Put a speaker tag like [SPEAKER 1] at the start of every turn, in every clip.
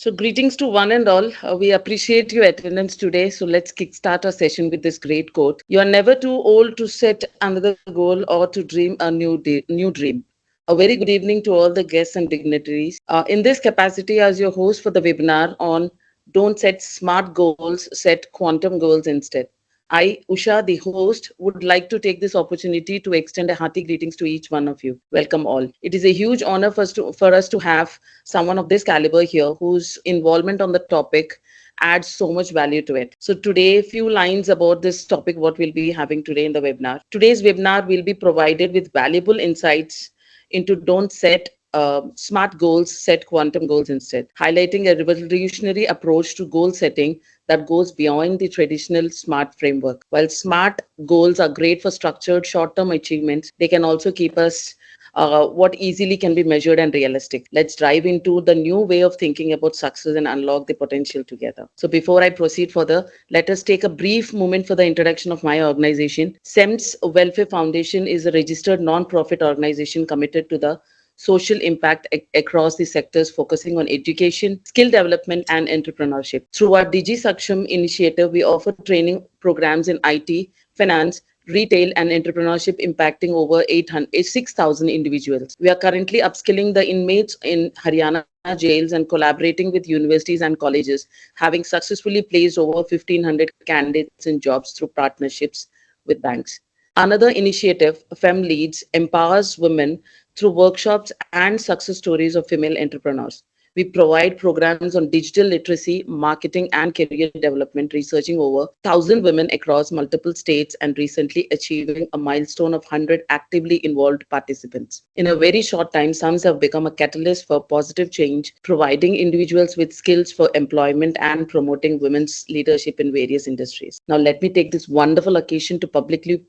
[SPEAKER 1] So, greetings to one and all. We appreciate your attendance today. So, let's kickstart our session with this great quote. You are never too old to set another goal or to dream a new dream. A very good evening to all the guests and dignitaries. In this capacity, as your host for the webinar on Don't Set Smart Goals, Set Quantum Goals Instead. I, Usha, the host, would like to take this opportunity to extend a hearty greetings to each one of you. Welcome all. It is a huge honor for us to have someone of this caliber here whose involvement on the topic adds so much value to it. So today, a few lines about this topic, what we'll be having today in the webinar. Today's webinar will be provided with valuable insights into don't set smart goals, set quantum goals instead, highlighting a revolutionary approach to goal setting that goes beyond the traditional SMART framework. While SMART goals are great for structured short term achievements, they can also keep us what easily can be measured and realistic. Let's dive into the new way of thinking about success and unlock the potential together. So, before I proceed further, let us take a brief moment for the introduction of my organization. SEMS Welfare Foundation is a registered non-profit organization committed to the social impact across the sectors, focusing on education, skill development, and entrepreneurship. Through our Digi Saksham initiative, we offer training programs in IT, finance, retail, and entrepreneurship impacting over 6,000 individuals. We are currently upskilling the inmates in Haryana jails and collaborating with universities and colleges, having successfully placed over 1,500 candidates in jobs through partnerships with banks. Another initiative, FEM Leads, empowers women through workshops and success stories of female entrepreneurs. We provide programs on digital literacy, marketing, and career development, researching over 1,000 women across multiple states and recently achieving a milestone of 100 actively involved participants. In a very short time, SAMS have become a catalyst for positive change, providing individuals with skills for employment and promoting women's leadership in various industries. Now, let me take this wonderful occasion to publicly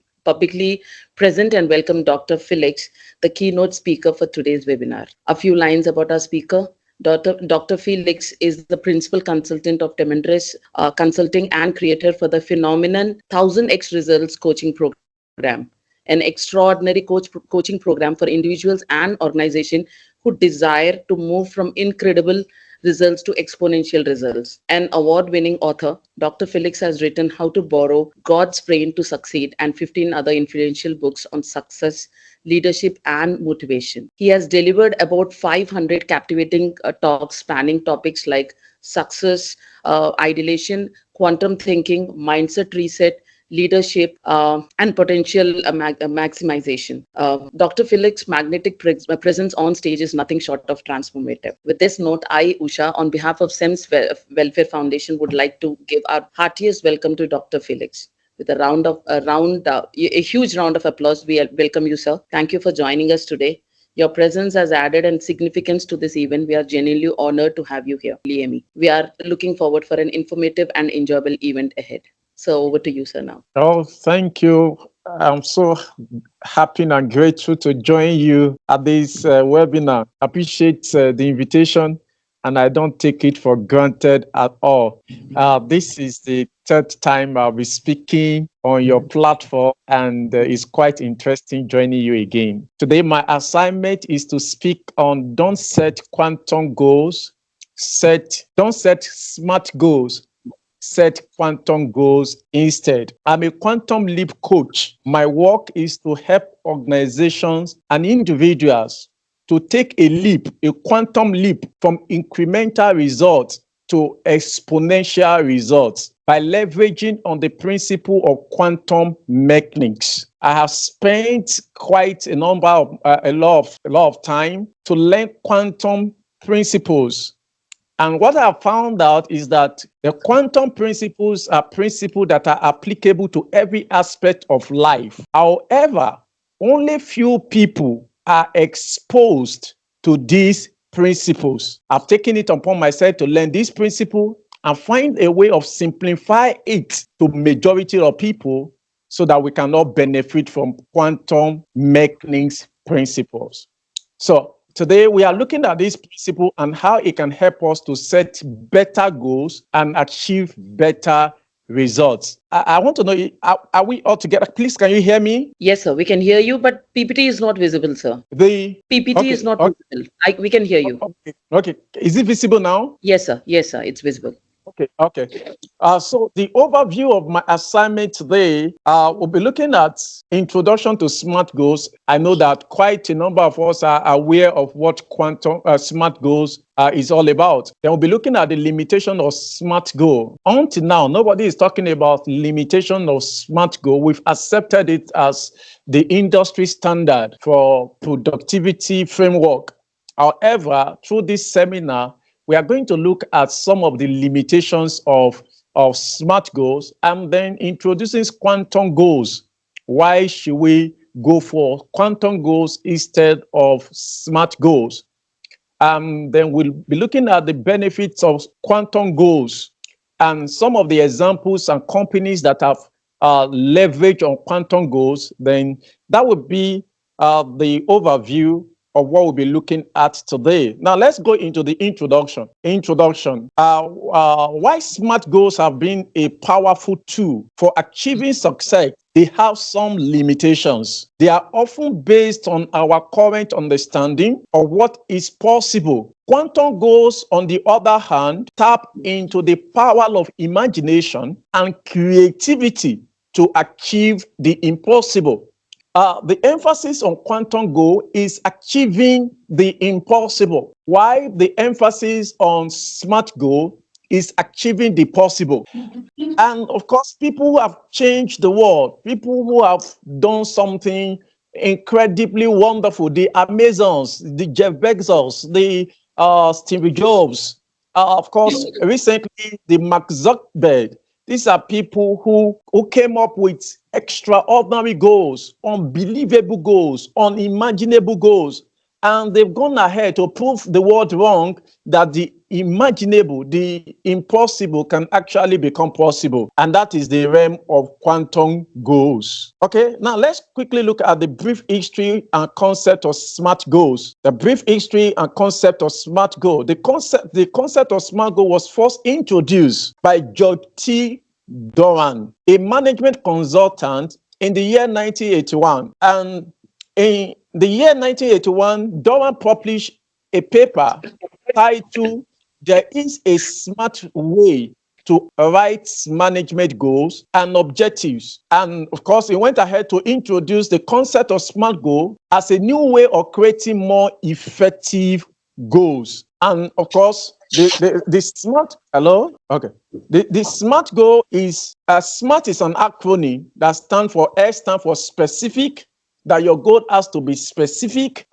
[SPEAKER 1] present and welcome Dr. Felix, the keynote speaker for today's webinar. A few lines about our speaker. Dr. Felix is the principal consultant of Tremendous Consulting and creator for the phenomenon 1000x Results coaching program, an extraordinary coaching program for individuals and organizations who desire to move from incredible results to exponential results. An award-winning author, Dr. Felix has written How to Borrow God's Brain to Succeed and 15 other influential books on success, leadership, and motivation. He has delivered about 500 captivating talks spanning topics like success, ideation, quantum thinking, mindset reset, leadership, and potential maximization. Dr. Felix' magnetic presence on stage is nothing short of transformative. With this note, I, Usha, on behalf of SEMS Welfare Foundation, would like to give our heartiest welcome to Dr. Felix. With a huge round of applause, we welcome you, sir. Thank you for joining us today. Your presence has added and significance to this event. We are genuinely honored to have you here, Liemi. We are looking forward for an informative and enjoyable event ahead. So over to you, sir, now.
[SPEAKER 2] Oh, thank you. I'm so happy and grateful to join you at this webinar. Appreciate the invitation, and I don't take it for granted at all. This is the third time I'll be speaking on your platform, and it's quite interesting joining you again. Today, my assignment is to speak on don't set quantum goals, don't set smart goals, set quantum goals instead. I'm a quantum leap coach. My work is to help organizations and individuals to take a quantum leap from incremental results to exponential results by leveraging on the principle of quantum mechanics. I have spent quite a lot of time to learn quantum principles. And what I found out is that the quantum principles are principles that are applicable to every aspect of life. However, only few people are exposed to these principles. I've taken it upon myself to learn this principle and find a way of simplifying it to majority of people so that we can all benefit from quantum mechanics principles. So today we are looking at this principle and how it can help us to set better goals and achieve better results. I want to know, are we all together? Please, can you hear me?
[SPEAKER 1] Yes, sir. We can hear you, but PPT is not visible, sir.
[SPEAKER 2] The
[SPEAKER 1] PPT is
[SPEAKER 2] Okay,
[SPEAKER 1] not
[SPEAKER 2] okay,
[SPEAKER 1] visible. We can hear you.
[SPEAKER 2] okay, okay. Is it visible now?
[SPEAKER 1] Yes, sir. Yes, sir. It's visible.
[SPEAKER 2] Okay, okay. So the overview of my assignment today, we'll be looking at introduction to SMART goals. I know that quite a number of us are aware of what quantum SMART goals is all about. Then we'll be looking at the limitation of SMART goal. Until now, nobody is talking about limitation of SMART goal. We've accepted it as the industry standard for productivity framework. However, through this seminar, we are going to look at some of the limitations of SMART goals and then introducing quantum goals. Why should we go for quantum goals instead of SMART goals? Then we'll be looking at the benefits of quantum goals and some of the examples and companies that have leverage on quantum goals. Then that would be the overview of what we'll be looking at today. Now, let's go into the introduction. Why SMART goals have been a powerful tool for achieving success. They have some limitations. They are often based on our current understanding of what is possible. Quantum goals, on the other hand, tap into the power of imagination and creativity to achieve the impossible. The emphasis on quantum goal is achieving the impossible, while the emphasis on SMART goal is achieving the possible. And of course, people who have changed the world, people who have done something incredibly wonderful, the Amazons, the Jeff Bezos, the Steve Jobs, of course, recently the Mark Zuckerberg. These are people who came up with extraordinary goals, unbelievable goals, unimaginable goals. And they've gone ahead to prove the world wrong that the imaginable, the impossible can actually become possible. And that is the realm of quantum goals. Okay, now let's quickly look at the brief history and concept of SMART goals. The brief history and concept of SMART goal. The concept of SMART goal was first introduced by George T. Doran, a management consultant in the year 1981. And in the year 1981, Doran published a paper titled "There is a Smart Way to Write Management Goals and Objectives." And of course, he went ahead to introduce the concept of SMART goal as a new way of creating more effective goals. And of course, the SMART, hello? Okay. The SMART goal is, SMART is an acronym that stands for, S stands for specific, that your goal has to be specific.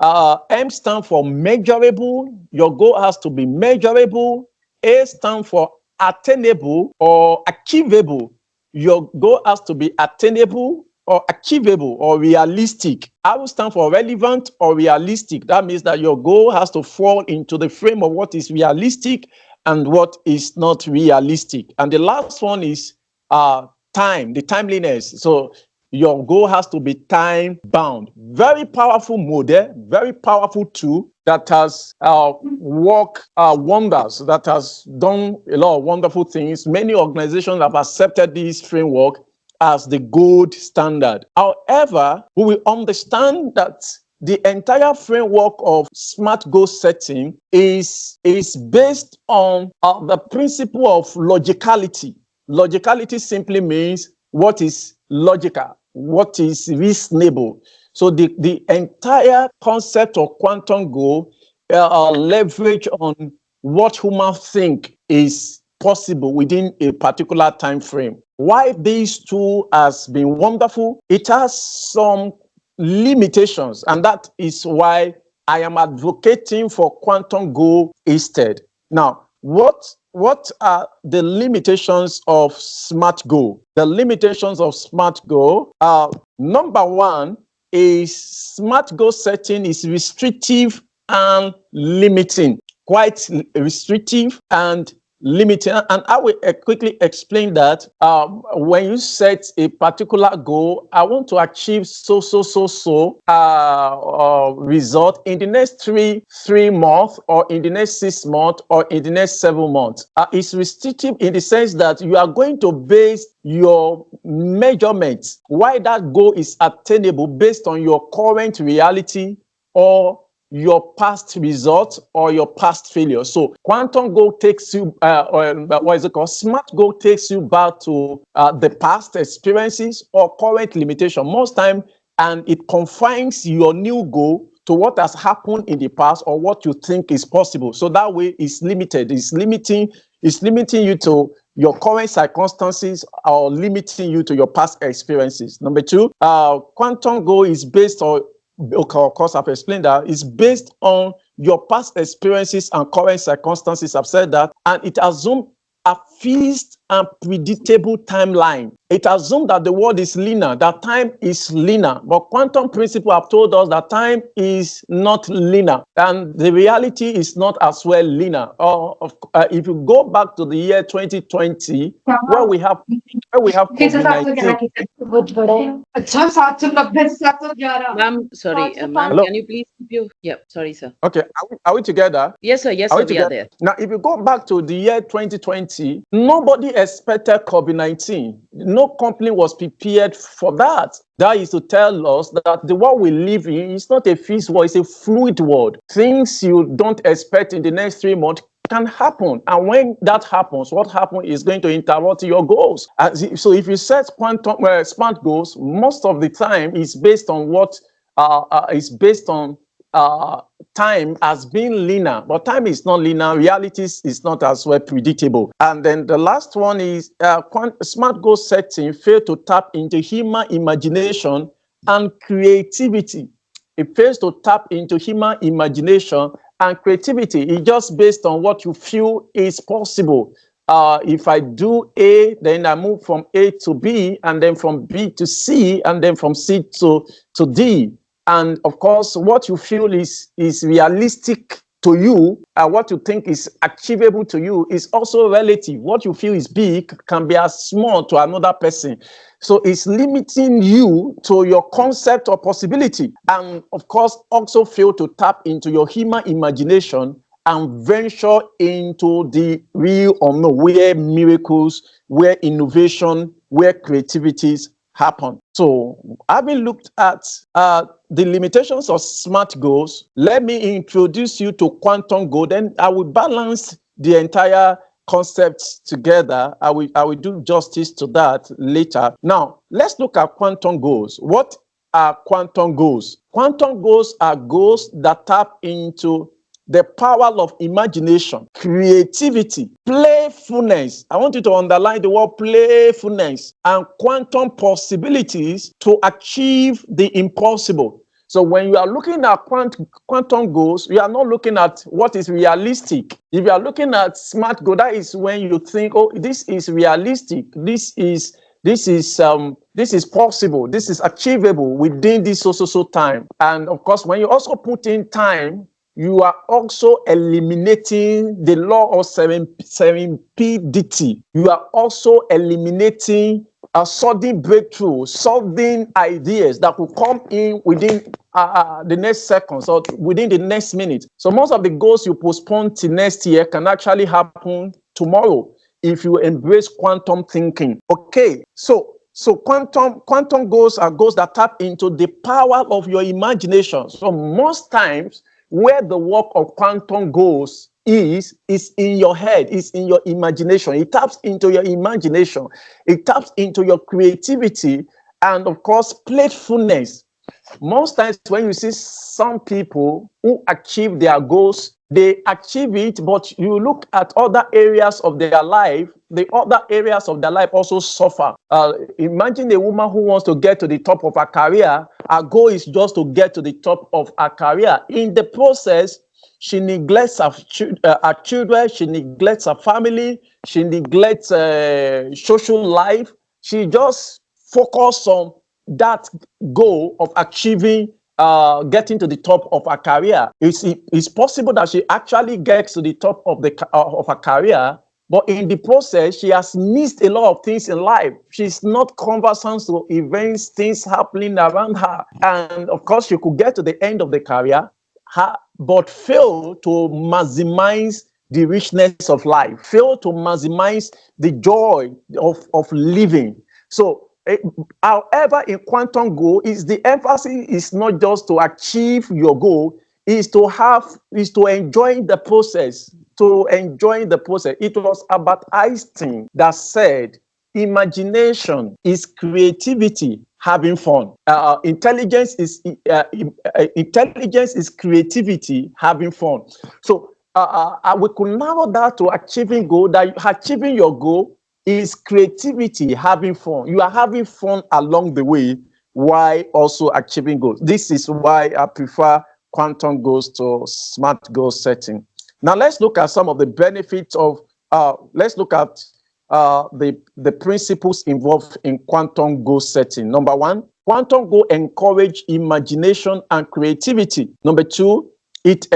[SPEAKER 2] M stands for measurable. Your goal has to be measurable. A stands for attainable or achievable. Your goal has to be attainable or achievable or realistic. R stands for relevant or realistic. That means that your goal has to fall into the frame of what is realistic and what is not realistic. And the last one is time, the timeliness. So your goal has to be time bound. Very powerful model, very powerful tool that has worked wonders, that has done a lot of wonderful things. Many organizations have accepted this framework as the gold standard. However, we will understand that the entire framework of SMART goal setting is based on the principle of logicality. Logicality simply means what is logical, what is reasonable. So the entire concept of quantum goal leverage on what humans think is possible within a particular time frame. Why these two has been wonderful, it has some limitations, and that is why I am advocating for quantum goal instead. Now, what are the limitations of SMART goal? The limitations of SMART goal are, number one, is SMART goal setting is restrictive and limiting, quite restrictive and limiting. And I will quickly explain that. When you set a particular goal, I want to achieve result in the next three months, or in the next 6 months, or in the next 7 months. It's restrictive in the sense that you are going to base your measurements, why that goal is attainable, based on your current reality or your past results or your past failure. So quantum goal takes you, SMART goal takes you back to the past experiences or current limitation most time, and it confines your new goal to what has happened in the past or what you think is possible. So that way it's limited. It's limiting you to your current circumstances or limiting you to your past experiences. Number two, quantum goal is based on, of course, I've explained that, it's based on your past experiences and current circumstances. I've said that, and it assumes a fixed and predictable timeline. It assumes that the world is linear, that time is linear. But quantum principles have told us that time is not linear, and the reality is not as well linear. If you go back to the year 2020, where we have COVID-19.
[SPEAKER 1] Ma'am, sorry, ma'am,
[SPEAKER 2] Hello?
[SPEAKER 1] can you please keep your... Yeah, sorry, sir.
[SPEAKER 2] Okay, are we together?
[SPEAKER 1] Yes, sir. Yes,
[SPEAKER 2] Are
[SPEAKER 1] sir,
[SPEAKER 2] we
[SPEAKER 1] we are
[SPEAKER 2] together?
[SPEAKER 1] there.
[SPEAKER 2] Now, if you go back to the year 2020, nobody expected COVID-19. No company was prepared for that. That is to tell us that the world we live in is not a fixed world, it's a fluid world. Things you don't expect in the next 3 months can happen. And when that happens, what happens is going to interrupt your goals. So if you set quantum SMART goals, most of the time is based on what time as being linear, but time is not linear. Reality is not as well predictable. And then the last one is SMART goal setting fail to tap into human imagination and creativity. It fails to tap into human imagination and creativity. It's just based on what you feel is possible. If I do A, then I move from A to B, and then from B to C, and then from C to D. And of course, what you feel is realistic to you, what you think is achievable to you is also relative. What you feel is big can be as small to another person. So it's limiting you to your concept or possibility. And of course, also fail to tap into your human imagination and venture into the real unknown, where miracles, where innovation, where creativities happen. So having looked at the limitations of SMART goals, let me introduce you to quantum goal. Then I will balance the entire concepts together. I will do justice to that later. Now, let's look at quantum goals. What are quantum goals? Quantum goals are goals that tap into the power of imagination, creativity, playfulness. I want you to underline the word playfulness and quantum possibilities to achieve the impossible. So when you are looking at quantum goals, you are not looking at what is realistic. If you are looking at SMART goal, that is when you think, oh, this is realistic. This is possible. This is achievable within this so time. And of course, when you also put in time, you are also eliminating the law of serendipity. You are also eliminating a sudden breakthrough, sudden ideas that will come in within the next seconds or within the next minute. So most of the goals you postpone till next year can actually happen tomorrow if you embrace quantum thinking. Okay, so quantum goals are goals that tap into the power of your imagination. So most times, where the work of quantum goals is in your head, is in your imagination. It taps into your imagination. It taps into your creativity and, of course, playfulness. Most times when you see some people who achieve their goals, they achieve it, but you look at other areas of their life, the other areas of their life also suffer. Imagine a woman who wants to get to the top of her career. Her goal is just to get to the top of her career. In the process, she neglects her children, she neglects her family, she neglects social life. She just focuses on that goal of achieving, getting to the top of her career. It's possible that she actually gets to the top of her career, But in the process, she has missed a lot of things in life. She's not conversant to events, things happening around her. And of course, she could get to the end of the career, but fail to maximize the richness of life, fail to maximize the joy of living. So, however, in quantum goal, is the emphasis is not just to achieve your goal, is to enjoy the process, to enjoy the process. It was Albert Einstein that said, imagination is creativity having fun. Intelligence is creativity having fun. So we could narrow that to achieving goal. That achieving your goal is creativity having fun. You are having fun along the way while also achieving goals. This is why I prefer quantum goals to smart goal setting. Now let's look at some of the benefits of. Let's look at the principles involved in quantum goal setting. Number one, quantum goal encourage imagination and creativity. Number two, it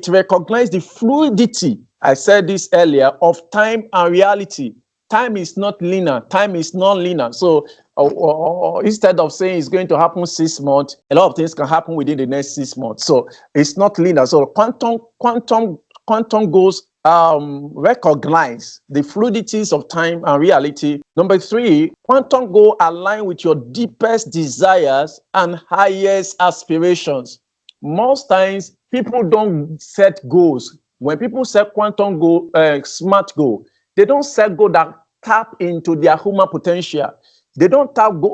[SPEAKER 2] recognizes the fluidity, I said this earlier, of time and reality. Time is not linear. Time is non-linear. So instead of saying it's going to happen 6 months, a lot of things can happen within the next 6 months. So it's not linear. So quantum goals recognize the fluidities of time and reality. Number three, quantum goal align with your deepest desires and highest aspirations. Most times, people don't set goals. When people set quantum goal, smart goal, they don't set goals that tap into their human potential. They don't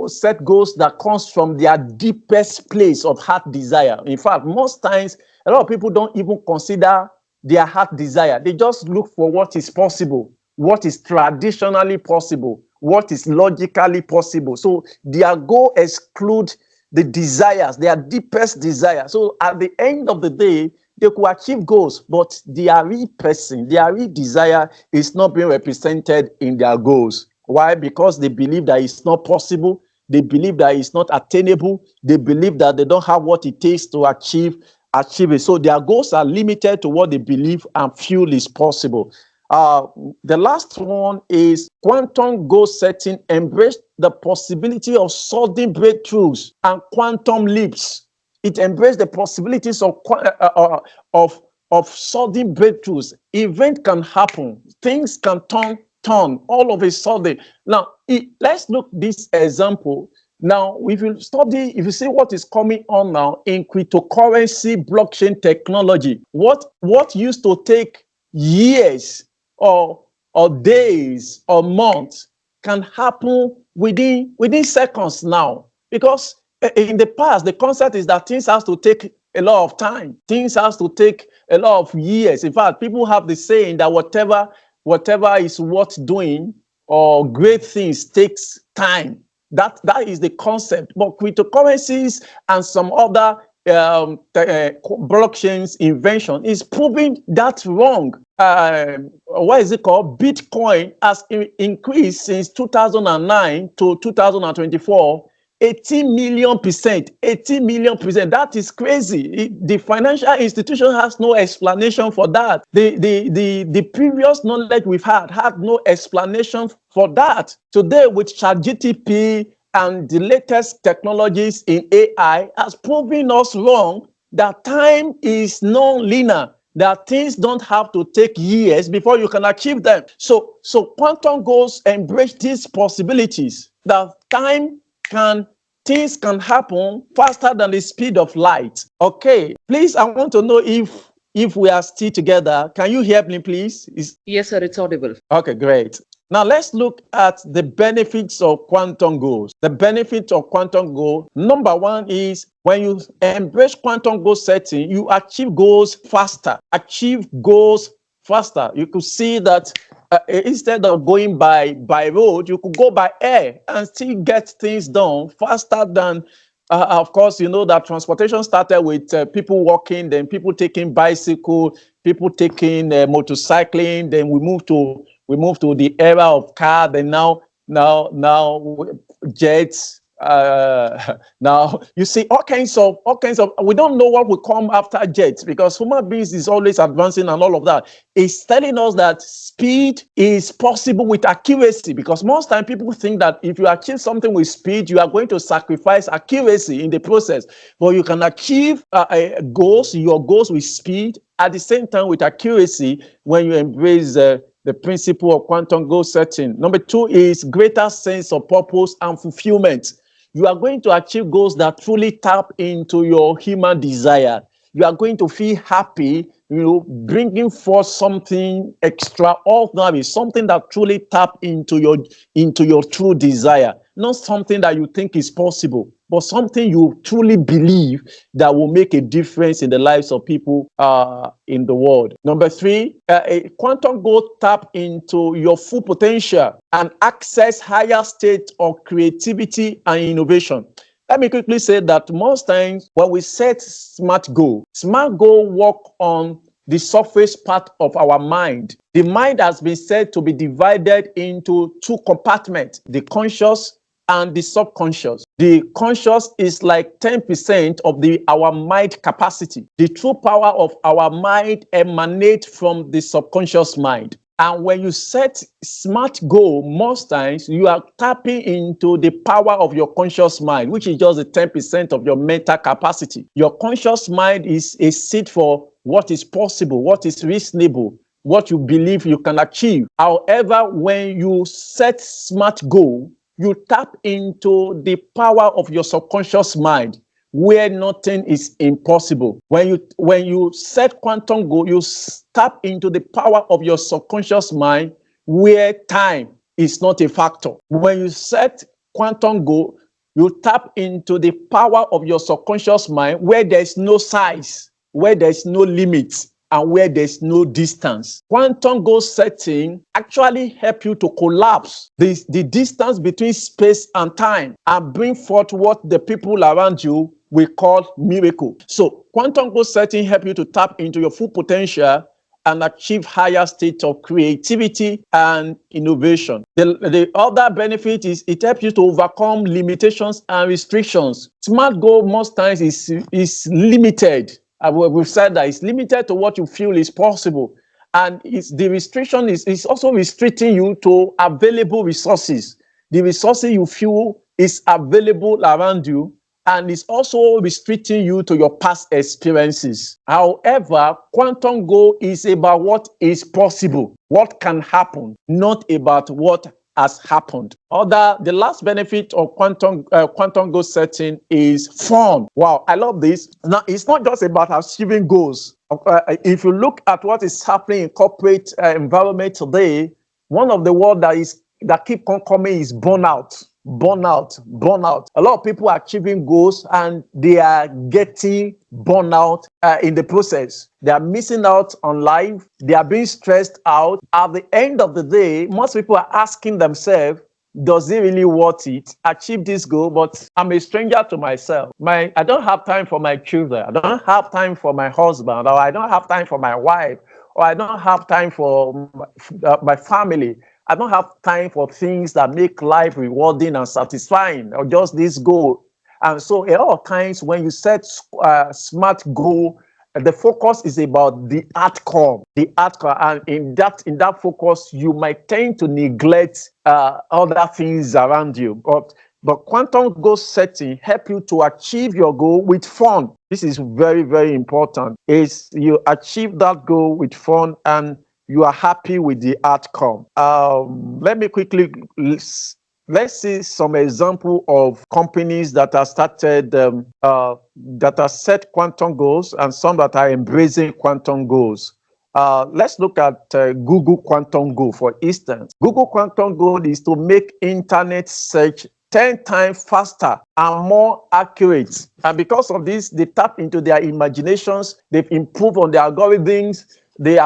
[SPEAKER 2] set goals that comes from their deepest place of heart desire. In fact, most times, a lot of people don't even consider their heart desire. They just look for what is possible, what is traditionally possible, what is logically possible. So their goal excludes the desires, their deepest desire. So at the end of the day, they could achieve goals, but their real person, their real desire is not being represented in their goals. Why? Because they believe that it's not possible. They believe that it's not attainable. They believe that they don't have what it takes to achieve it. So their goals are limited to what they believe and feel is possible. The last one is quantum goal setting embrace the possibility of sudden breakthroughs and quantum leaps. It embraces the possibilities of sudden breakthroughs. Event can happen. Things can turn all of a sudden. Now, let's look at this example. Now, if you see what is coming on now in cryptocurrency blockchain technology, what used to take years or days or months can happen within seconds now. Because in the past, the concept is that things have to take a lot of time. Things have to take a lot of years. In fact, people have the saying that whatever is worth doing or great things takes time. That is the concept. But cryptocurrencies and some other blockchains invention is proving that wrong. What is it called? Bitcoin has increased since 2009 to 2024. 18 million percent. That is crazy. The financial institution has no explanation for that. The previous knowledge we've had no explanation for that. Today, with ChatGPT and the latest technologies in AI, has proven us wrong that time is non-linear. That things don't have to take years before you can achieve them. So quantum goals embrace these possibilities that things can happen faster than the speed of light. Okay, please, I want to know if we are still together. Can you hear me, please?
[SPEAKER 1] Yes, sir, it's audible.
[SPEAKER 2] Okay, great. Now let's look at the benefits of quantum goals. The benefit of quantum goal, number one is when you embrace quantum goal setting, you achieve goals faster. You could see that instead of going by road, you could go by air and still get things done faster than, of course, you know that transportation started with people walking, then people taking bicycle, people taking motorcycling, then we moved to the era of car, then now jets, Now you see all kinds of we don't know what will come after jets, because human beings is always advancing and all of that. It's telling us that speed is possible with accuracy, because most time people think that if you achieve something with speed, you are going to sacrifice accuracy in the process. But you can achieve your goals with speed at the same time with accuracy when you embrace the principle of quantum goal setting. Number two is greater sense of purpose and fulfillment. You are going to achieve goals that truly tap into your human desire. You are going to feel happy, bringing forth something extraordinary, something that truly tap into your true desire, not something that you think is possible, but something you truly believe that will make a difference in the lives of people in the world. Number three, a quantum goal tap into your full potential and access higher state of creativity and innovation. Let me quickly say that most times when we set smart goal work on the surface part of our mind. The mind has been said to be divided into two compartments, the conscious and the subconscious. The conscious is like 10% of our mind capacity. The true power of our mind emanates from the subconscious mind. And when you set smart goal, most times you are tapping into the power of your conscious mind, which is just the 10% of your mental capacity. Your conscious mind is a seat for what is possible, what is reasonable, what you believe you can achieve. However, when you set smart goal, you tap into the power of your subconscious mind, where nothing is impossible. When you set quantum goal, you tap into the power of your subconscious mind, where time is not a factor. When you set quantum goal, you tap into the power of your subconscious mind, where there is no size, where there is no limit, and where there's no distance. Quantum goal setting actually help you to collapse the distance between space and time and bring forth what the people around you will call miracle. So quantum goal setting help you to tap into your full potential and achieve higher state of creativity and innovation. The other benefit is it helps you to overcome limitations and restrictions. Smart goal most times is limited. We've said that it's limited to what you feel is possible. And the restriction is also restricting you to available resources. The resources you feel is available around you, and it's also restricting you to your past experiences. However, quantum goal is about what is possible, what can happen, not about what has happened. The last benefit of quantum goal setting is fun. Wow, I love this. Now, it's not just about achieving goals. If you look at what is happening in corporate environment today, one of the words that keep on coming is burnout. Burnout. A lot of people are achieving goals and they are getting burnout in the process. They are missing out on life. They are being stressed out. At the end of the day, most people are asking themselves, does it really worth it? Achieve this goal, but I'm a stranger to myself. I don't have time for my children. I don't have time for my husband, or I don't have time for my wife, or I don't have time for my family. I don't have time for things that make life rewarding and satisfying, or just this goal. And so a lot of times when you set smart goal, the focus is about the outcome, and in that focus, you might tend to neglect other things around you. But quantum goal setting help you to achieve your goal with fun. This is very, very important. Is you achieve that goal with fun and you are happy with the outcome. Let me quickly let's see some example of companies that are started that are set quantum goals and some that are embracing quantum goals. Let's look at Google Quantum Goal, for instance. Google Quantum Goal is to make internet search 10 times faster and more accurate. And because of this, they tap into their imaginations. They've improved on their algorithms. They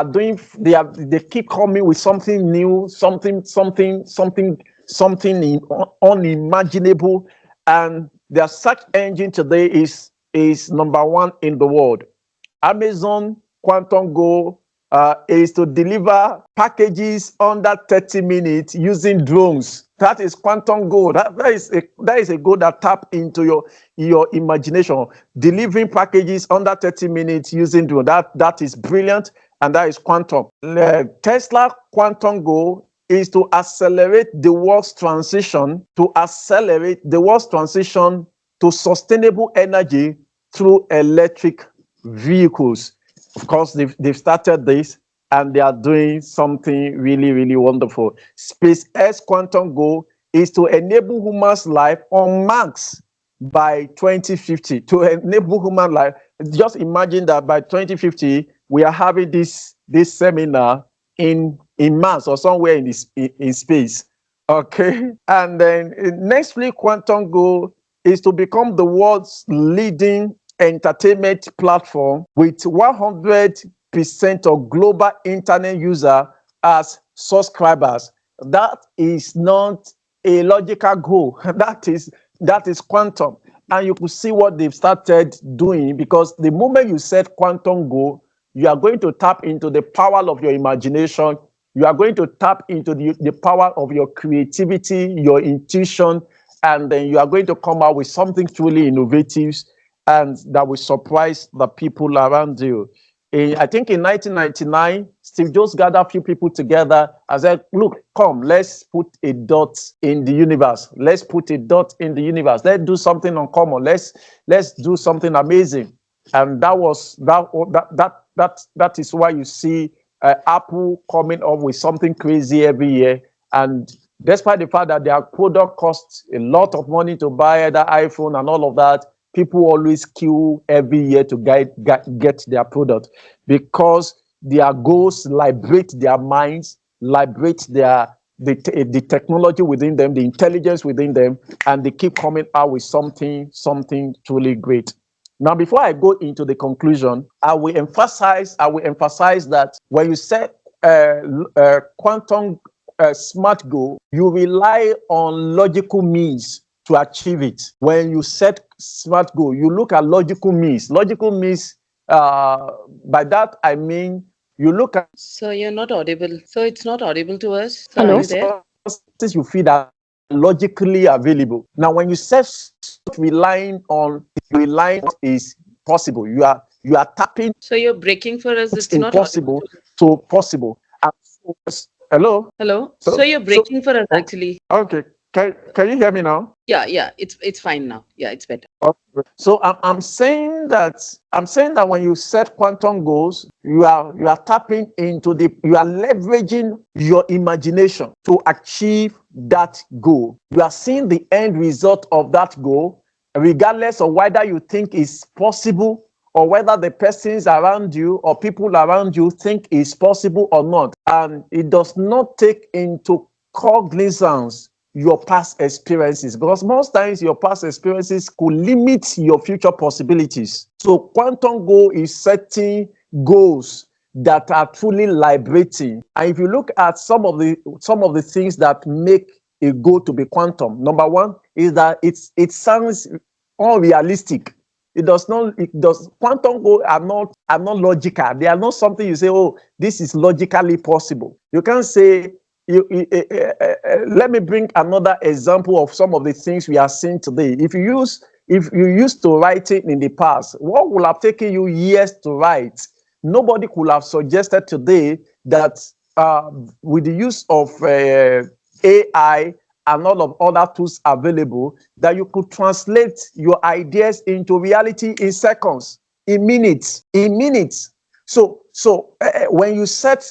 [SPEAKER 2] keep coming with something new, something unimaginable. And their search engine today is number one in the world. Amazon Quantum Goal is to deliver packages under 30 minutes using drones. That is quantum goal. That is a goal that tap into your imagination. Delivering packages under 30 minutes using drone. That is brilliant, and that is quantum. Tesla quantum goal is to accelerate the world's transition to sustainable energy through electric vehicles. Of course, they've started this, and they are doing something really, really wonderful. SpaceX quantum goal is to enable humans' life on Mars by 2050. To enable human life, just imagine that by 2050 we are having this seminar in Mars or somewhere in space. Okay, and then next week quantum goal is to become the world's leading entertainment platform with 100% of global internet user as subscribers. That is not a logical goal. That is quantum. And you could see what they've started doing, because the moment you set quantum goal, you are going to tap into the power of your imagination. You are going to tap into the power of your creativity, your intuition, and then you are going to come out with something truly innovative and that will surprise the people around you. I think in 1999, Steve Jobs gathered a few people together and said, look, come, let's put a dot in the universe. Let's put a dot in the universe. Let's do something uncommon. Let's do something amazing. And that is why you see Apple coming up with something crazy every year. And despite the fact that their product costs a lot of money to buy, the iPhone and all of that, people always queue every year to get their product, because their goals liberate their minds, liberate the technology within them, the intelligence within them, and they keep coming out with something truly great. Now, before I go into the conclusion, I will emphasize that when you set quantum smart goal, you rely on logical means to achieve it. When you set smart goal, you look at logical means. Logical means, by that I mean, you look at.
[SPEAKER 1] So you're not audible. So it's not audible to us. So
[SPEAKER 3] Hello?
[SPEAKER 1] are you there?
[SPEAKER 2] Resources you feel that are logically available. Now, when you set relying on is possible. You are tapping.
[SPEAKER 1] So you're breaking for us. It's not
[SPEAKER 2] Impossible
[SPEAKER 1] audible.
[SPEAKER 2] to possible. And hello.
[SPEAKER 1] Hello.
[SPEAKER 2] So
[SPEAKER 1] So you're breaking for us actually.
[SPEAKER 2] okay. Can you hear me now?
[SPEAKER 1] Yeah. It's fine now. Yeah, it's better.
[SPEAKER 2] Okay. So I'm saying that when you set quantum goals, you are tapping into you are leveraging your imagination to achieve that goal. You are seeing the end result of that goal, regardless of whether you think it's possible or whether the persons around you or people around you think it's possible or not. And it does not take into cognizance your past experiences, because most times your past experiences could limit your future possibilities. So quantum goal is setting goals that are truly liberating. And if you look at some of the things that make a goal to be quantum, number one is that it sounds unrealistic. Quantum goals are not logical. They are not something you say, oh, this is logically possible. You can't say. Let me bring another example of some of the things we are seeing today. If you used to write it in the past, what would have taken you years to write? Nobody could have suggested today that with the use of AI and all of other tools available, that you could translate your ideas into reality in seconds, in minutes. So when you set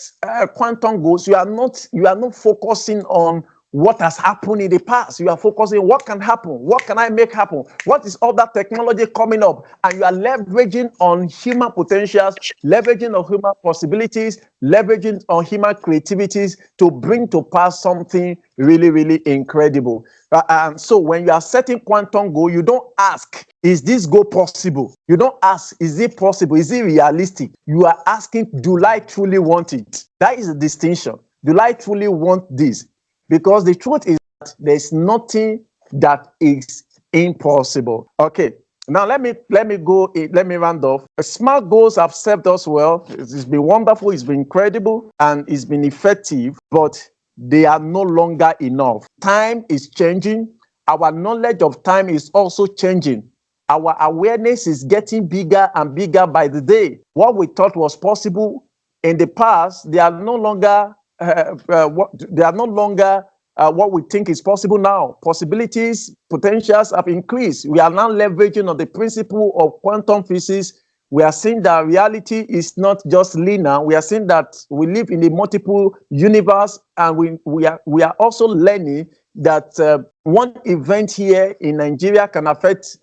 [SPEAKER 2] quantum goals, you are not focusing on what has happened in the past. You are focusing what can happen, what can I make happen, what is all that technology coming up, and you are leveraging on human potentials, leveraging on human possibilities, leveraging on human creativities to bring to pass something really, really incredible. And so when you are setting quantum goal, you don't ask, is this goal possible? You don't ask, is it possible? Is it realistic? You are asking, do I truly want it? That is the distinction. Do I truly want this? Because the truth is that there's nothing that is impossible. Okay, now let me round off. Smart goals have served us well. It's been wonderful, it's been incredible, and it's been effective. But they are no longer enough. Time is changing. Our knowledge of time is also changing. Our awareness is getting bigger and bigger by the day. What we thought was possible in the past, they are no longer what we think is possible now. Possibilities, potentials have increased. We are now leveraging on the principle of quantum physics. We are seeing that reality is not just linear. We are seeing that we live in a multiple universe, and we are also learning that one event here in Nigeria can affect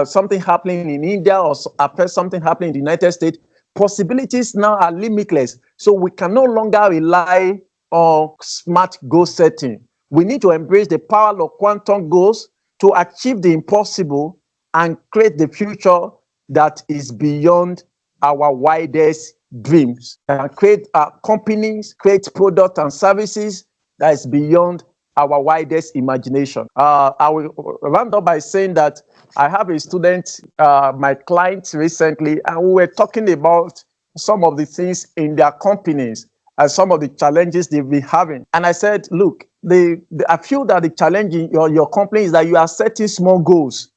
[SPEAKER 2] something happening in India, or affect something happening in the United States. Possibilities now are limitless. So we can no longer rely on smart goal setting. We need to embrace the power of quantum goals to achieve the impossible and create the future that is beyond our widest dreams, and create companies, create products and services that is beyond our widest imagination. I will round up by saying that I have a student, my client recently, and we were talking about some of the things in their companies and some of the challenges they've been having. And I said, look, I feel that the challenge in your company is that you are setting small goals,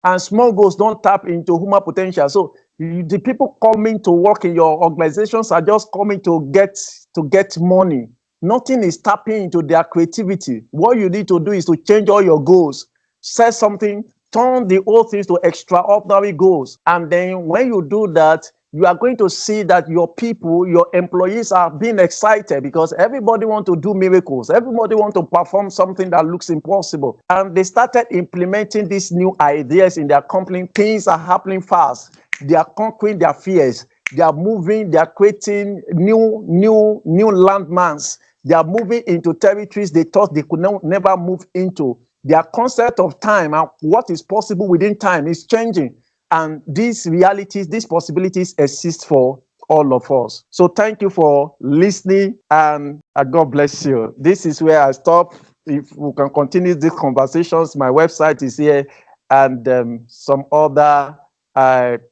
[SPEAKER 2] and small goals don't tap into human potential. So the people coming to work in your organizations are just coming to get money. Nothing is tapping into their creativity. What you need to do is to change all your goals, set something, turn the old things to extraordinary goals. And then when you do that, you are going to see that your people, your employees are being excited, because everybody wants to do miracles. Everybody wants to perform something that looks impossible. And they started implementing these new ideas in their company. Things are happening fast. They are conquering their fears. They are moving. They are creating new landmarks. They are moving into territories they thought they could never move into. Their concept of time and what is possible within time is changing. And these realities, these possibilities exist for all of us. So thank you for listening, and God bless you. This is where I stop. If we can continue these conversations, my website is here, and some other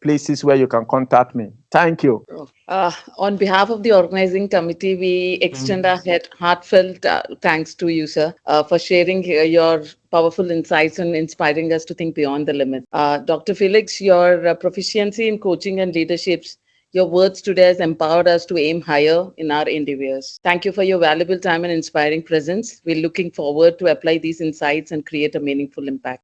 [SPEAKER 2] places where you can contact me. Thank you.
[SPEAKER 1] On behalf of the organizing committee, we extend our heartfelt thanks to you, sir, for sharing your powerful insights and inspiring us to think beyond the limits. Dr. Felix, your proficiency in coaching and leaderships, your words today has empowered us to aim higher in our endeavors. Thank you for your valuable time and inspiring presence. We're looking forward to apply these insights and create a meaningful impact.